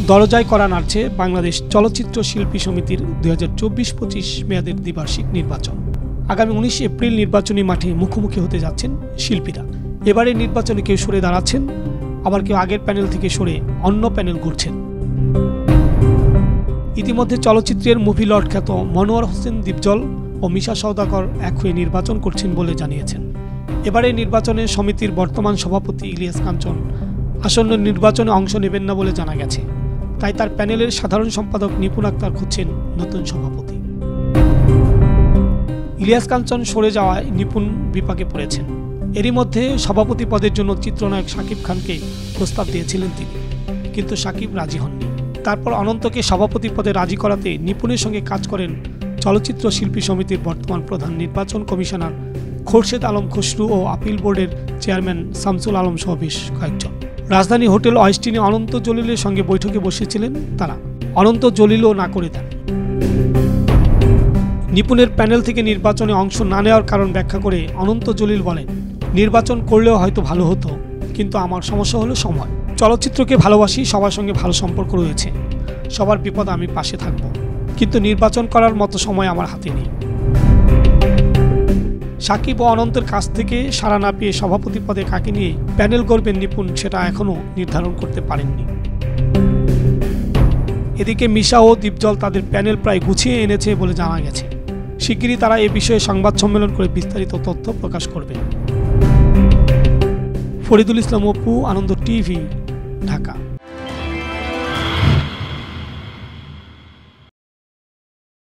দরজায় কড়া নাড়ছে বাংলাদেশ চলচ্চিত্র শিল্পী সমিতির 2024-25 মেয়াদের দ্বিবার্ষিক নির্বাচন। আগামী 19 এপ্রিল নির্বাচনী মাঠে মুখোমুখি হতে যাচ্ছেন শিল্পীরা। এবারের নির্বাচনে কেউ সরে দাঁড়াচ্ছেন, আবার কেউ আগের প্যানেল থেকে সরে অন্য প্যানেল গড়ছেন। ইতিমধ্যে চলচ্চিত্রের মুভি লর্ড খ্যাত মনোয়ার হোসেন দীপজল ও মিশা সওদাগর এক হয়ে নির্বাচন করছেন বলে জানিয়েছেন। এবারের নির্বাচনে সমিতির বর্তমান সভাপতি ইলিয়াস কাঞ্চন আসন্ন নির্বাচনে অংশ নেবেন না বলে জানা গেছে। তাই তার প্যানেলের সাধারণ সম্পাদক নিপুণ আক্তার খুঁজছেন নতুন সভাপতি। ইলিয়াস কাঞ্চন সরে যাওয়ায় নিপুণ বিপাকে পড়েছেন। এরই মধ্যে সভাপতি পদের জন্য চিত্রনায়ক শাকিব খানকে প্রস্তাব দিয়েছিলেন তিনি, কিন্তু শাকিব রাজি হননি। তারপর অনন্তকে সভাপতি পদে রাজি করাতে নিপুণের সঙ্গে কাজ করেন চলচ্চিত্র শিল্পী সমিতির বর্তমান প্রধান নির্বাচন কমিশনার খোরশেদ আলম খসরু ও আপিল বোর্ডের চেয়ারম্যান শামসুল আলম সহ বেশ কয়েকজন। রাজধানী হোটেল অয়েস্টিনে অনন্ত জলিলের সঙ্গে বৈঠকে বসেছিলেন তারা। অনন্ত জলিলও না করে দেন। নিপুণের প্যানেল থেকে নির্বাচনে অংশ না নেওয়ার কারণ ব্যাখ্যা করে অনন্ত জলিল বলেন, নির্বাচন করলেও হয়তো ভালো হতো, কিন্তু আমার সমস্যা হলো সময়। চলচ্চিত্রকে ভালোবাসি, সবার সঙ্গে ভালো সম্পর্ক রয়েছে, সবার বিপদ আমি পাশে থাকব, কিন্তু নির্বাচন করার মতো সময় আমার হাতে নেই। সাকিব ও অনন্তের কাছ থেকে সাড়া না পেয়ে সভাপতি পদে কাকে নিয়ে প্যানেল গড়বেন নিপুণ সেটা এখনও নির্ধারণ করতে পারেননি। এদিকে মিশা ও দীপজল তাদের প্যানেল প্রায় গুছিয়ে এনেছে বলে জানা গেছে। শিগগিরই তারা এ বিষয়ে সংবাদ সম্মেলন করে বিস্তারিত তথ্য প্রকাশ করবে। ফরিদুল ইসলাম অপু, আনন্দ টিভি, ঢাকা।